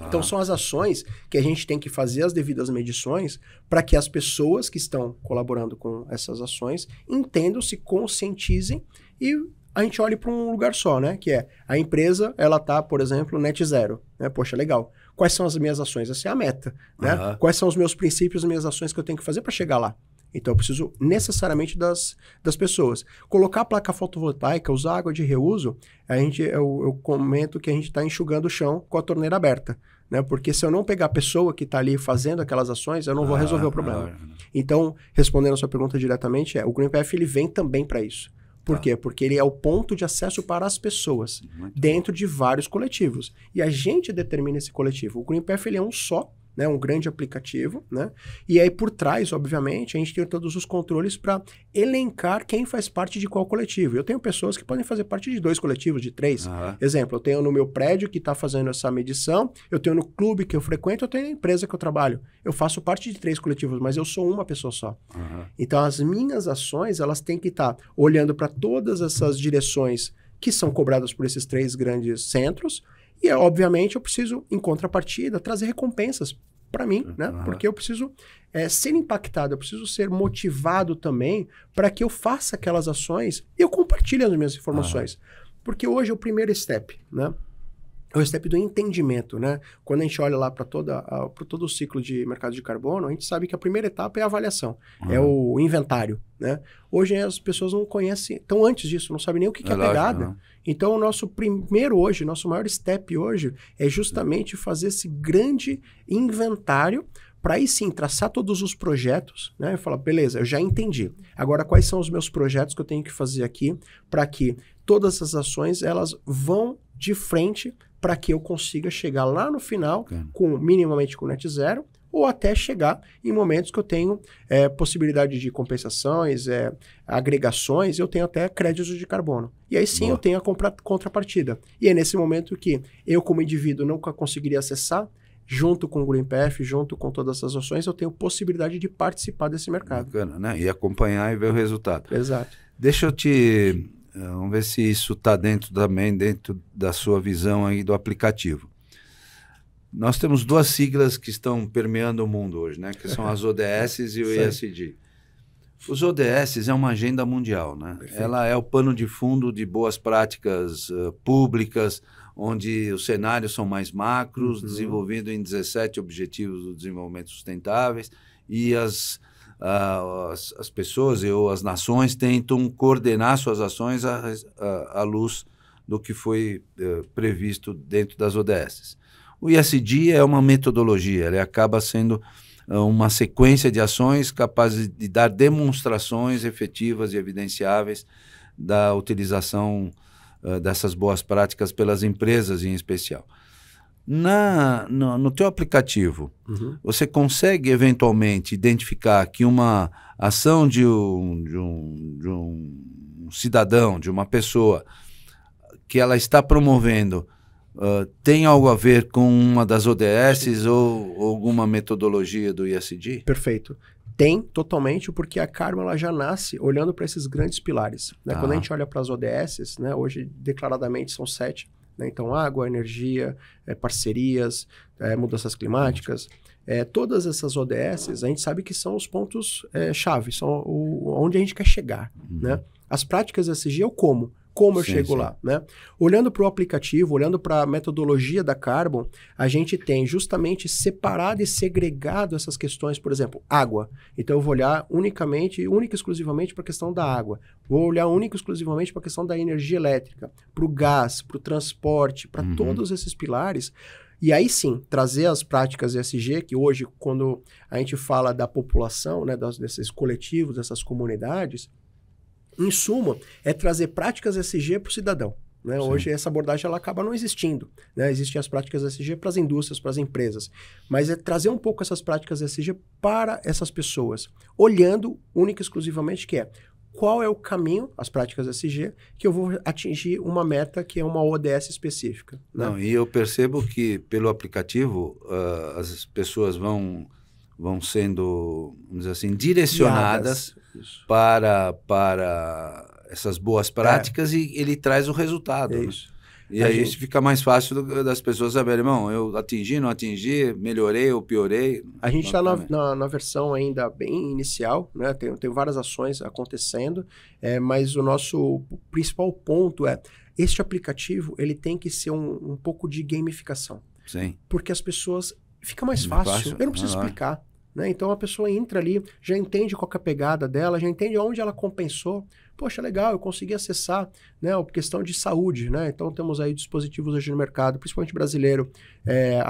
Então são as ações que a gente tem que fazer as devidas medições para que as pessoas que estão colaborando com essas ações entendam, se conscientizem e a gente olhe para um lugar só, né? Que é a empresa, ela tá, por exemplo, net zero. Né? Poxa, legal. Quais são as minhas ações? Essa é a meta. Né? Quais são os meus princípios, as minhas ações que eu tenho que fazer para chegar lá? Então, eu preciso necessariamente das pessoas. Colocar a placa fotovoltaica, usar água de reuso, eu comento que a gente está enxugando o chão com a torneira aberta. Né? Porque se eu não pegar a pessoa que está ali fazendo aquelas ações, eu não vou resolver o problema. Então, respondendo a sua pergunta diretamente, o GreenPath ele vem também para isso. Por quê? Porque ele é o ponto de acesso para as pessoas, dentro de vários coletivos. E a gente determina esse coletivo. O GreenPath ele é um só, né, um grande aplicativo, né? E aí por trás, obviamente, a gente tem todos os controles para elencar quem faz parte de qual coletivo. Eu tenho pessoas que podem fazer parte de 2 coletivos, de 3. Exemplo, eu tenho no meu prédio que está fazendo essa medição, eu tenho no clube que eu frequento, eu tenho na empresa que eu trabalho. Eu faço parte de 3 coletivos, mas eu sou uma pessoa só. Então as minhas ações, elas têm que estar olhando para todas essas direções que são cobradas por esses 3 grandes centros. E, obviamente, eu preciso, em contrapartida, trazer recompensas para mim, né? Porque eu preciso ser impactado, eu preciso ser motivado também para que eu faça aquelas ações e eu compartilhe as minhas informações. Porque hoje é o primeiro step, né? é o step do entendimento, né? Quando a gente olha lá para todo o ciclo de mercado de carbono, a gente sabe que a primeira etapa é a avaliação, é o inventário, né? Hoje as pessoas não conhecem, então antes disso, não sabem nem o que é pegada. Não. Então o nosso nosso maior step hoje é justamente fazer esse grande inventário para aí sim traçar todos os projetos, né? E falar, beleza, eu já entendi. Agora quais são os meus projetos que eu tenho que fazer aqui para que todas as ações elas vão de frente para que eu consiga chegar lá no final minimamente com net zero, ou até chegar em momentos que eu tenho possibilidade de compensações, agregações, eu tenho até créditos de carbono. E aí sim eu tenho a contrapartida. E é nesse momento que eu, como indivíduo, nunca conseguiria acessar, junto com o GreenPath, junto com todas essas ações, eu tenho possibilidade de participar desse mercado. Bacana, né? E acompanhar e ver o resultado. Exato. Deixa eu vamos ver se isso está dentro da sua visão aí do aplicativo. Nós temos duas siglas que estão permeando o mundo hoje, né? Que são as ODS e o ESG. Os ODS é uma agenda mundial, né? Perfeito. Ela é o pano de fundo de boas práticas públicas, onde os cenários são mais macros, desenvolvido em 17 Objetivos do Desenvolvimento Sustentáveis, e as pessoas ou as nações tentam coordenar suas ações à luz do que foi previsto dentro das ODS. O ESG é uma metodologia, ele acaba sendo uma sequência de ações capazes de dar demonstrações efetivas e evidenciáveis da utilização dessas boas práticas pelas empresas em especial. No teu aplicativo, você consegue eventualmente identificar que uma ação de um cidadão, de uma pessoa, que ela está promovendo, tem algo a ver com uma das ODS ou alguma metodologia do ESG? Perfeito. Tem, totalmente, porque a Carbon ela já nasce olhando para esses grandes pilares. Né? Quando a gente olha para as ODS, né, hoje declaradamente são 7, né? Então água, energia, parcerias, mudanças climáticas, todas essas ODS a gente sabe que são os pontos-chave, são onde a gente quer chegar. Né? As práticas ESG é o como eu chego lá, né? Olhando para o aplicativo, olhando para a metodologia da Carbon, a gente tem justamente separado e segregado essas questões, por exemplo, água. Então eu vou olhar única e exclusivamente para a questão da água. Vou olhar única e exclusivamente para a questão da energia elétrica, para o gás, para o transporte, para todos esses pilares. E aí sim, trazer as práticas ESG, que hoje, quando a gente fala da população, né, desses coletivos, dessas comunidades, em suma, é trazer práticas ESG para o cidadão. Né? Hoje essa abordagem ela acaba não existindo. Né? Existem as práticas ESG para as indústrias, para as empresas. Mas é trazer um pouco essas práticas ESG para essas pessoas, olhando única e exclusivamente qual é o caminho, as práticas ESG, que eu vou atingir uma meta que é uma ODS específica. Né? Não, e eu percebo que pelo aplicativo as pessoas vão sendo, vamos dizer assim, direcionadas para essas boas práticas e ele traz o resultado. É né? isso. E aí isso fica mais fácil das pessoas saberem, irmão, eu atingi, não atingi, melhorei ou piorei. A gente está na versão ainda bem inicial, né? Tem várias ações acontecendo, mas o nosso principal ponto este aplicativo ele tem que ser um pouco de gamificação. Sim. Porque as pessoas... Fica mais fácil. Eu não preciso explicar. Né? Então a pessoa entra ali, já entende qual que é a pegada dela, já entende onde ela compensou. Poxa, legal, eu consegui acessar, né, a questão de saúde. Né? Então temos aí dispositivos hoje no mercado, principalmente brasileiro,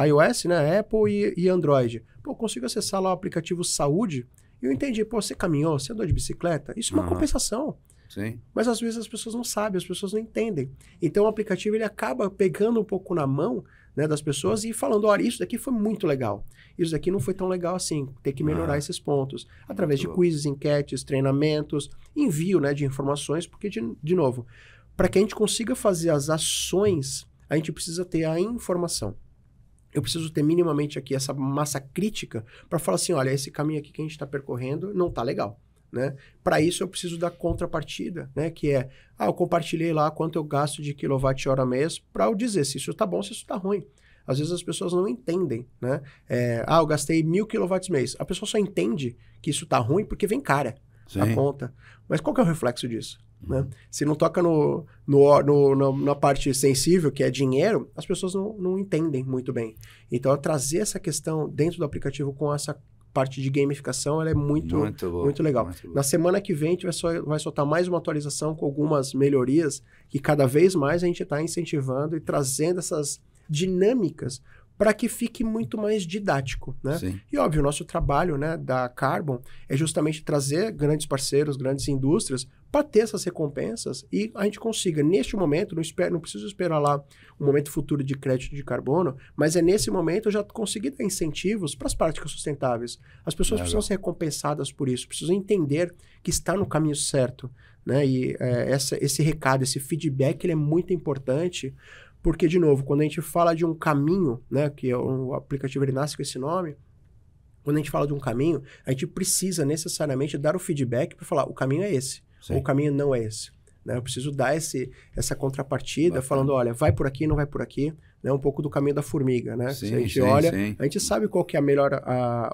iOS, né, Apple e Android. Pô, eu consigo acessar lá o aplicativo saúde e eu entendi, pô, você caminhou, você andou de bicicleta? Isso é uma compensação. Sim. Mas às vezes as pessoas não sabem, as pessoas não entendem. Então o aplicativo ele acaba pegando um pouco na mão, né, das pessoas e falando, olha, isso daqui foi muito legal. Isso daqui não foi tão legal assim. Tem que melhorar esses pontos. Através de quizzes, enquetes, treinamentos, envio, né, de informações, porque, de novo, para que a gente consiga fazer as ações, a gente precisa ter a informação. Eu preciso ter minimamente aqui essa massa crítica para falar assim, olha, esse caminho aqui que a gente está percorrendo não está legal. Né? Para isso eu preciso da contrapartida, né? Que eu compartilhei lá quanto eu gasto de quilowatt-hora mês para eu dizer se isso está bom, se isso está ruim. Às vezes as pessoas não entendem, né? Eu gastei 1.000 kW mês. A pessoa só entende que isso está ruim porque vem cara a conta. Mas qual que é o reflexo disso? Né? Se não toca na parte sensível, que é dinheiro, as pessoas não entendem muito bem. Então, trazer essa questão dentro do aplicativo com essa parte de gamificação, ela é muito legal. Muito na semana que vem, a gente vai soltar mais uma atualização com algumas melhorias que cada vez mais a gente está incentivando e trazendo essas dinâmicas para que fique muito mais didático, né? Sim. E óbvio, o nosso trabalho, né, da Carbon é justamente trazer grandes parceiros, grandes indústrias para ter essas recompensas e a gente consiga, neste momento, não preciso esperar lá um momento futuro de crédito de carbono, mas é nesse momento eu já consegui dar incentivos para as práticas sustentáveis. As pessoas precisam ser recompensadas por isso, precisam entender que está no caminho certo, né? E esse recado, esse feedback, ele é muito importante. Porque, de novo, quando a gente fala de um caminho, né, que o aplicativo ele nasce com esse nome, quando a gente fala de um caminho, a gente precisa necessariamente dar o feedback para falar, o caminho é esse, ou o caminho não é esse. Né? Eu preciso dar essa contrapartida falando, olha, vai por aqui, não vai por aqui, né? Um pouco do caminho da formiga, né? Se a gente olha, a gente sabe qual que é o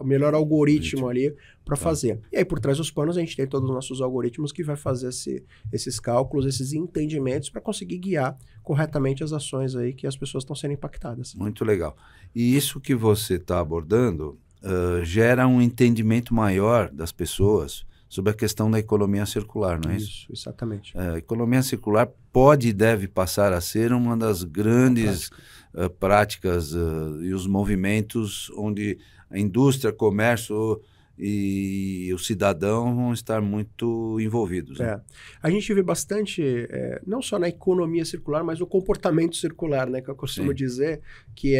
melhor algoritmo ali para fazer. E aí, por trás dos panos, a gente tem todos os nossos algoritmos que vai fazer esses cálculos, esses entendimentos para conseguir guiar corretamente as ações aí que as pessoas estão sendo impactadas. Muito legal. E isso que você está abordando gera um entendimento maior das pessoas sobre a questão da economia circular, não é isso? Isso, exatamente. A economia circular pode e deve passar a ser uma das grandes práticas e os movimentos onde a indústria, comércio e o cidadão vão estar muito envolvidos. Né? A gente vê bastante, não só na economia circular, mas no comportamento circular, né, que eu costumo dizer, que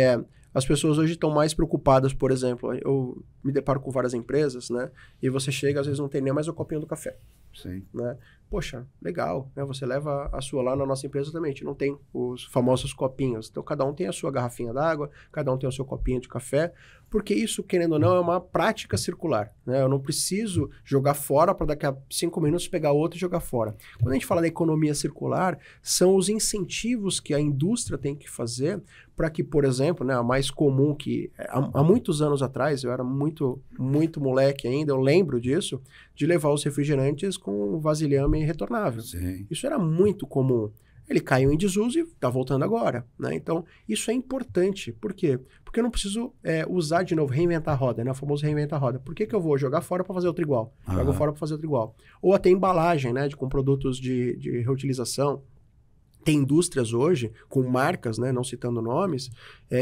as pessoas hoje estão mais preocupadas, por exemplo, eu me deparo com várias empresas, né? E você chega, às vezes não tem nem mais o copinho do café. Sim. Né? Poxa, legal, né? Você leva a sua lá na nossa empresa também, a gente não tem os famosos copinhos. Então, cada um tem a sua garrafinha d'água, cada um tem o seu copinho de café, porque isso, querendo ou não, é uma prática circular, né? Eu não preciso jogar fora para daqui a 5 minutos pegar outro e jogar fora. Quando a gente fala da economia circular, são os incentivos que a indústria tem que fazer para que, por exemplo, né, a mais comum que há muitos anos atrás, eu era muito moleque ainda, eu lembro disso, de levar os refrigerantes com vasilhame retornável. Sim. Isso era muito comum. Ele caiu em desuso e está voltando agora, né? Então, isso é importante. Por quê? Porque eu não preciso usar de novo, reinventar a roda, né? O famoso reinventar a roda. Por que eu vou jogar fora para fazer outro igual? Jogo fora para fazer outro igual. Ou até embalagem, né? Com produtos de reutilização. Tem indústrias hoje, com marcas, né? Não citando nomes,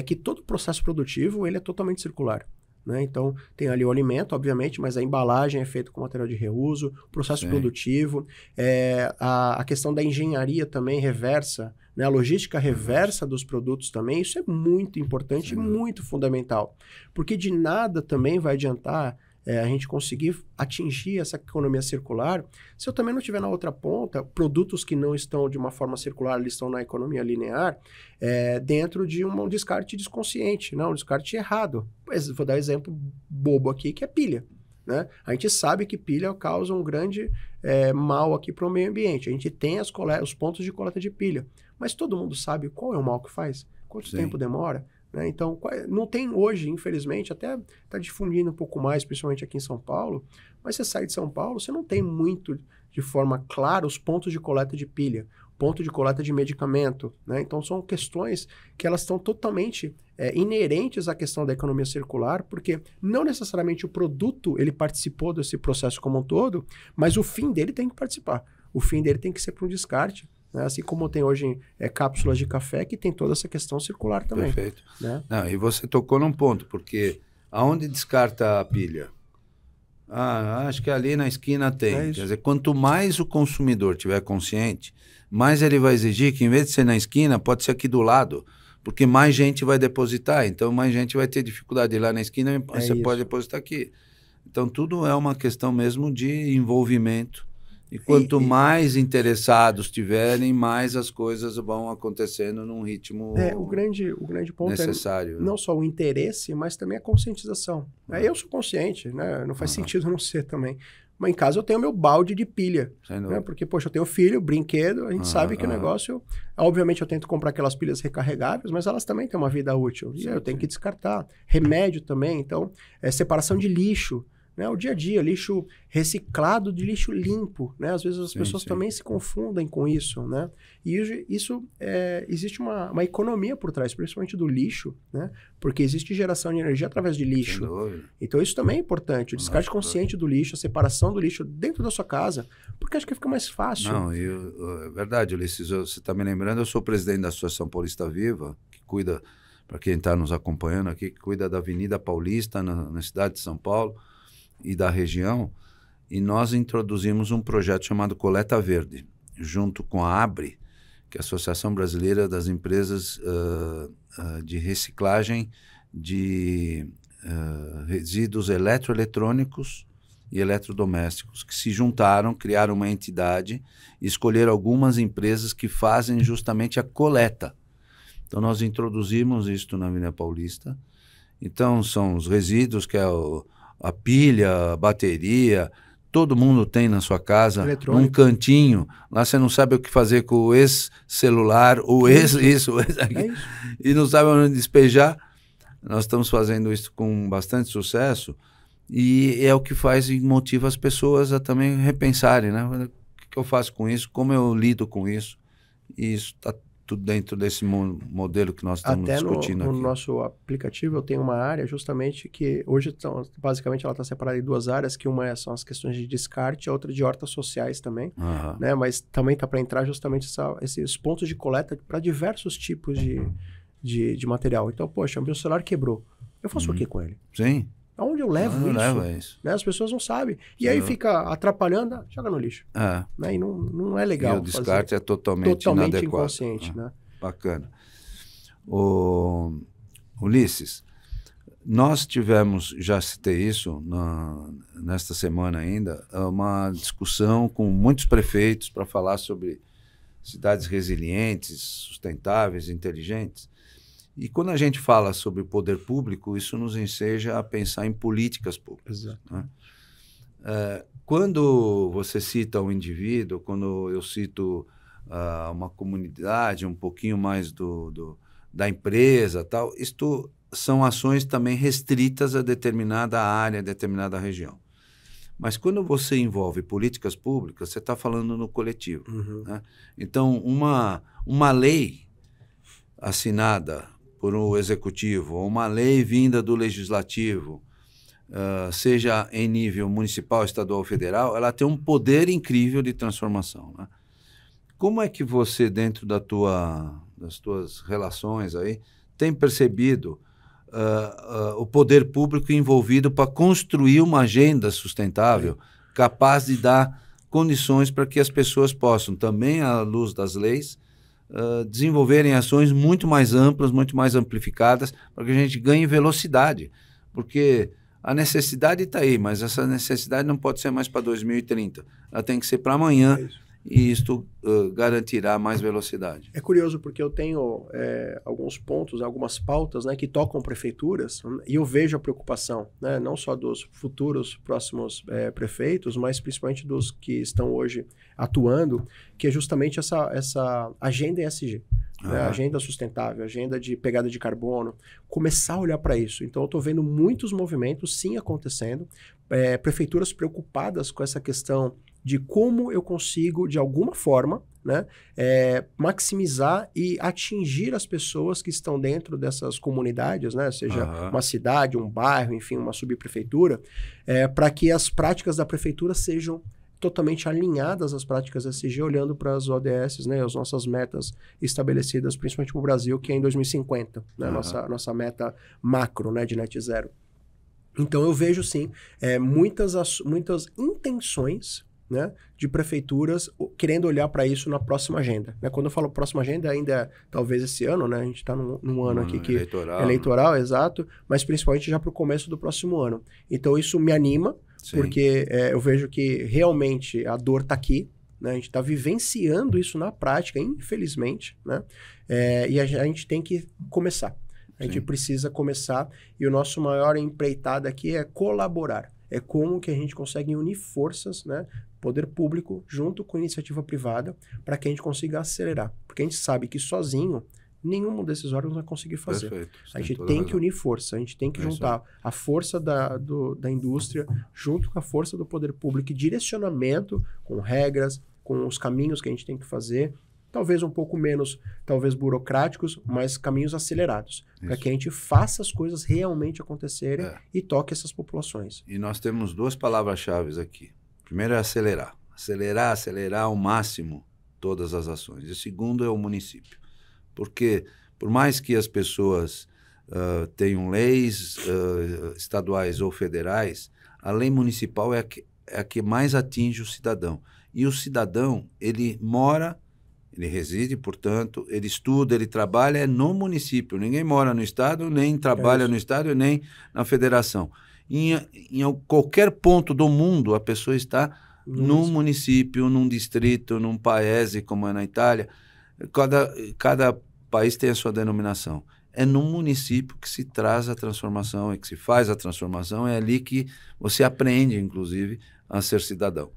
que todo o processo produtivo ele é totalmente circular. Né? Então, tem ali o alimento, obviamente, mas a embalagem é feita com material de reuso, processo produtivo, a questão da engenharia também reversa, né? A logística reversa dos produtos também, isso é muito importante e muito fundamental, porque de nada também vai adiantar a gente conseguir atingir essa economia circular se eu também não tiver na outra ponta produtos que não estão de uma forma circular, eles estão na economia linear, dentro de um descarte desconsciente, um descarte errado. Vou dar um exemplo bobo aqui, que é pilha. Né? A gente sabe que pilha causa um grande mal aqui para o meio ambiente. A gente tem os pontos de coleta de pilha, mas todo mundo sabe qual é o mal que faz? Quanto tempo demora? Né? Então, não tem hoje, infelizmente, até está difundindo um pouco mais, principalmente aqui em São Paulo, mas você sai de São Paulo, você não tem muito de forma clara os pontos de coleta de pilha, ponto de coleta de medicamento. Né? Então, são questões que elas estão totalmente inerentes à questão da economia circular, porque não necessariamente o produto ele participou desse processo como um todo, mas o fim dele tem que participar. O fim dele tem que ser para um descarte. Né? Assim como tem hoje cápsulas de café, que tem toda essa questão circular também. Perfeito. Né? Não, e você tocou num ponto, porque aonde descarta a pilha? Acho que ali na esquina tem. Quer dizer, quanto mais o consumidor tiver consciente, mais ele vai exigir que, em vez de ser na esquina, pode ser aqui do lado, porque mais gente vai depositar. Então, mais gente vai ter dificuldade de ir lá na esquina e você pode depositar aqui. Então, tudo é uma questão mesmo de envolvimento. E quanto mais interessados tiverem, mais as coisas vão acontecendo num ritmo o grande ponto necessário. Não só o interesse, mas também a conscientização. Eu sou consciente, né? Não faz sentido não ser também. Mas em casa eu tenho meu balde de pilha. Né? Porque, poxa, eu tenho filho, brinquedo, a gente sabe que o negócio... Obviamente eu tento comprar aquelas pilhas recarregáveis, mas elas também têm uma vida útil. E eu tenho que descartar. Remédio também, então, separação de lixo. né? O dia a dia, lixo reciclado de lixo limpo, né? Às vezes as pessoas também se confundem com isso, né? E isso, existe uma economia por trás, principalmente do lixo, né? Porque existe geração de energia através de lixo. Então isso também é importante, o descarte consciente do lixo, a separação do lixo dentro da sua casa, porque acho que fica mais fácil. Não, é verdade, Ulisses, você está me lembrando, eu sou presidente da Associação Paulista Viva, que cuida, para quem está nos acompanhando aqui, que cuida da Avenida Paulista, na cidade de São Paulo e da região, e nós introduzimos um projeto chamado Coleta Verde, junto com a ABRE, que é a Associação Brasileira das Empresas de Reciclagem de Resíduos Eletroeletrônicos e Eletrodomésticos, que se juntaram, criaram uma entidade e escolheram algumas empresas que fazem justamente a coleta. Então, nós introduzimos isso na Avenida Paulista. Então, são os resíduos, que é a pilha, a bateria, todo mundo tem na sua casa, num cantinho. Lá você não sabe o que fazer com esse celular, isso, e não sabe onde despejar. Nós estamos fazendo isso com bastante sucesso e é o que faz e motiva as pessoas a também repensarem, né? O que eu faço com isso? Como eu lido com isso? E isso está tudo dentro desse modelo que nós estamos discutindo aqui. No nosso aplicativo eu tenho uma área justamente que hoje basicamente ela está separada em duas áreas, que uma são as questões de descarte, a outra de hortas sociais também, né? Mas também está para entrar justamente esses pontos de coleta para diversos tipos de material. Então, poxa, meu celular quebrou. Eu faço o que com ele? Sim. Aonde eu levo isso? Né? As pessoas não sabem. E aí fica atrapalhando, joga no lixo. Né? E não é legal. E o descarte é totalmente inadequado. Inconsciente. Né? Bacana. Ulisses, nós tivemos, já citei isso nesta semana ainda, uma discussão com muitos prefeitos para falar sobre cidades resilientes, sustentáveis, inteligentes. E quando a gente fala sobre poder público, isso nos enseja a pensar em políticas públicas. Exato. Né? Quando você cita um indivíduo, quando eu cito uma comunidade, um pouquinho mais da empresa, tal, isto são ações também restritas a determinada área, a determinada região. Mas quando você envolve políticas públicas, você está falando no coletivo. Né? Então, uma lei assinada por um executivo, ou uma lei vinda do legislativo, seja em nível municipal, estadual ou federal, ela tem um poder incrível de transformação. Né? Como é que você, dentro das tuas relações aí, tem percebido o poder público envolvido para construir uma agenda sustentável capaz de dar condições para que as pessoas possam, também à luz das leis, desenvolverem ações muito mais amplas, muito mais amplificadas, para que a gente ganhe velocidade. Porque a necessidade está aí, mas essa necessidade não pode ser mais para 2030. Ela tem que ser para amanhã, e isto garantirá mais velocidade. É curioso porque eu tenho alguns pontos, algumas pautas, né, que tocam prefeituras, e eu vejo a preocupação, né, não só dos futuros próximos prefeitos, mas principalmente dos que estão hoje atuando, que é justamente essa agenda ESG. Né, agenda sustentável, agenda de pegada de carbono, começar a olhar para isso. Então eu estou vendo muitos movimentos sim acontecendo, prefeituras preocupadas com essa questão de como eu consigo, de alguma forma, né, maximizar e atingir as pessoas que estão dentro dessas comunidades, né, seja uma cidade, um bairro, enfim, uma subprefeitura, para que as práticas da prefeitura sejam totalmente alinhadas às práticas ESG, olhando para as ODS, né, as nossas metas estabelecidas, principalmente para o Brasil, que é em 2050, né, nossa meta macro, né, de net zero. Então eu vejo sim muitas intenções, né, de prefeituras querendo olhar para isso na próxima agenda. Né? Quando eu falo próxima agenda, ainda talvez esse ano, né, a gente está num ano aqui que eleitoral, exato, mas principalmente já para o começo do próximo ano. Então isso me anima, porque eu vejo que realmente a dor está aqui, né? A gente está vivenciando isso na prática, infelizmente, né? E a gente tem que começar. A gente precisa começar, e o nosso maior empreitada aqui é colaborar. É como que a gente consegue unir forças, né? Poder público junto com iniciativa privada, para que a gente consiga acelerar. Porque a gente sabe que sozinho nenhum desses órgãos vai conseguir fazer. Perfeito. A gente tem que unir força, a gente tem que juntar a força da indústria junto com a força do poder público e direcionamento com regras, com os caminhos que a gente tem que fazer, talvez um pouco menos, talvez burocráticos, mas caminhos acelerados, para que a gente faça as coisas realmente acontecerem e toque essas populações. E nós temos duas palavras-chave aqui. Primeiro é acelerar. Acelerar ao máximo todas as ações. E o segundo é o município. Porque, por mais que as pessoas tenham leis estaduais ou federais, a lei municipal é a que mais atinge o cidadão. E o cidadão, ele mora, ele reside, portanto, ele estuda, ele trabalha no município. Ninguém mora no estado, nem trabalha no estado, nem na federação. Em qualquer ponto do mundo, a pessoa está num município, num distrito, num paese, como é na Itália. Cada país tem a sua denominação. É num município que se traz a transformação e que se faz a transformação. É ali que você aprende, inclusive, a ser cidadão.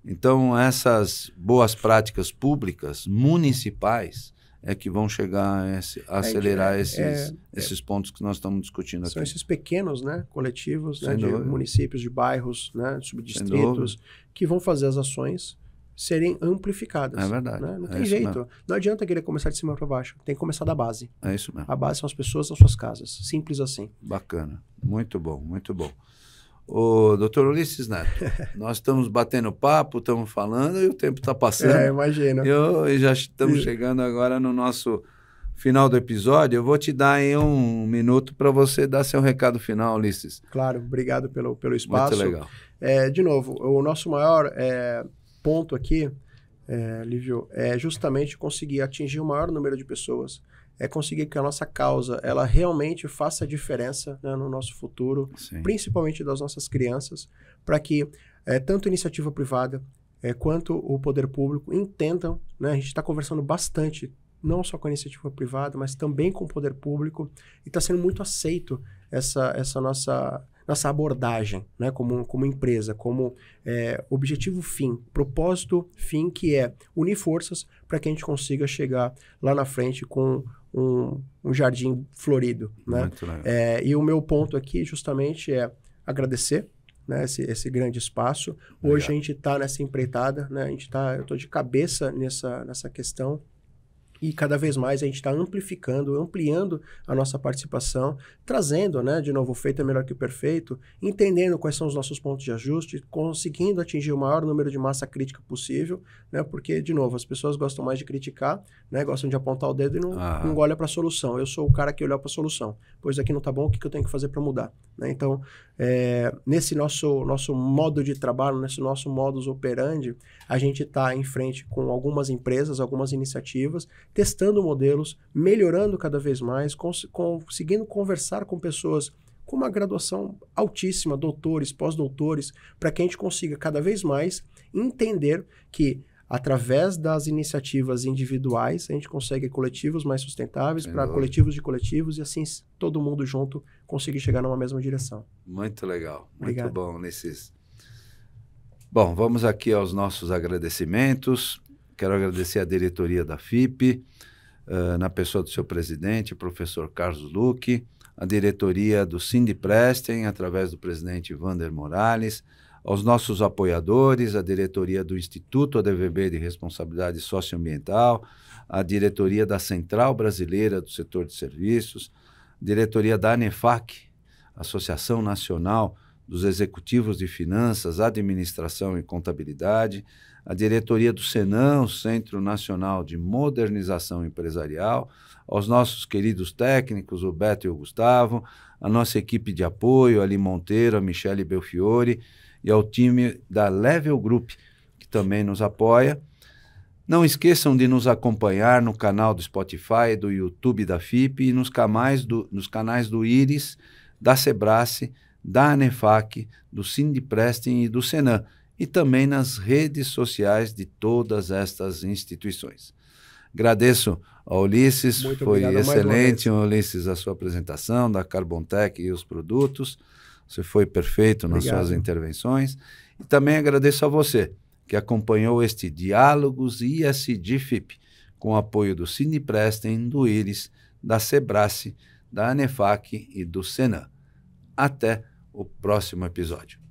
Então, essas boas práticas públicas municipais é que vão chegar a acelerar esses pontos que nós estamos discutindo aqui. São esses pequenos, né, coletivos, né, de municípios, de bairros, né, de subdistritos, que vão fazer as ações serem amplificadas. É verdade. Né? Não tem jeito. Mesmo. Não adianta querer começar de cima para baixo. Tem que começar da base. É isso mesmo. A base são as pessoas nas suas casas. Simples assim. Bacana. Muito bom, muito bom. Ô, doutor Ulisses Neto, nós estamos batendo papo, estamos falando e o tempo está passando. Imagina. E já estamos chegando agora no nosso final do episódio. Eu vou te dar aí 1 minuto para você dar seu recado final, Ulisses. Claro, obrigado pelo espaço. Muito legal. De novo, o nosso maior ponto aqui, Lívio, é justamente conseguir atingir o maior número de pessoas. É conseguir que a nossa causa ela realmente faça a diferença, né, no nosso futuro, principalmente das nossas crianças, para que tanto a iniciativa privada quanto o poder público entendam, né, a gente está conversando bastante, não só com a iniciativa privada, mas também com o poder público, e está sendo muito aceito essa nossa abordagem, né, como empresa, como objetivo fim, propósito fim, que é unir forças para que a gente consiga chegar lá na frente com um jardim florido. Né? Muito legal. E o meu ponto aqui justamente é agradecer, né, esse grande espaço. Hoje a gente está nessa empreitada, né, eu estou de cabeça nessa questão. E cada vez mais a gente está ampliando a nossa participação, trazendo, né, de novo, o feito é melhor que o perfeito, entendendo quais são os nossos pontos de ajuste, conseguindo atingir o maior número de massa crítica possível, né, porque, de novo, as pessoas gostam mais de criticar, né, gostam de apontar o dedo e não olha para a solução. Eu sou o cara que olha para a solução. Pois aqui não está bom, o que eu tenho que fazer para mudar? Né? Então, nesse nosso modo de trabalho, nesse nosso modus operandi, a gente está em frente com algumas empresas, algumas iniciativas, testando modelos, melhorando cada vez mais, conseguindo conversar com pessoas com uma graduação altíssima, doutores, pós-doutores, para que a gente consiga cada vez mais entender que através das iniciativas individuais, a gente consegue coletivos mais sustentáveis para coletivos de coletivos e assim todo mundo junto conseguir chegar numa mesma direção. Muito legal. Muito Obrigado. Bom, Ulisses. Bom, vamos aqui aos nossos agradecimentos. Quero agradecer a diretoria da FIP, na pessoa do seu presidente, professor Carlos Luque, a diretoria do Sindiprestem, através do presidente Wander Morales, aos nossos apoiadores, a diretoria do Instituto ADVB de Responsabilidade Socioambiental, a diretoria da Central Brasileira do Setor de Serviços, diretoria da ANEFAC, Associação Nacional dos Executivos de Finanças, Administração e Contabilidade, a diretoria do Senan, o Centro Nacional de Modernização Empresarial, aos nossos queridos técnicos, o Beto e o Gustavo, a nossa equipe de apoio, a Ali Monteiro, a Michele Belfiore, e ao time da Level Group, que também nos apoia. Não esqueçam de nos acompanhar no canal do Spotify, do YouTube da FIP e nos canais do Íris, da Sebrace, da ANEFAC, do Sindiprestem e do Senan, e também nas redes sociais de todas estas instituições. Agradeço ao Ulisses, muito foi obrigado, excelente, Ulisses, a sua apresentação da Carbontec e os produtos. Você foi perfeito nas suas intervenções. E também agradeço a você, que acompanhou este Diálogos ISD FIP, com o apoio do Cineprestem, do IRIS, da Sebrace, da ANEFAC e do Senan. Até o próximo episódio.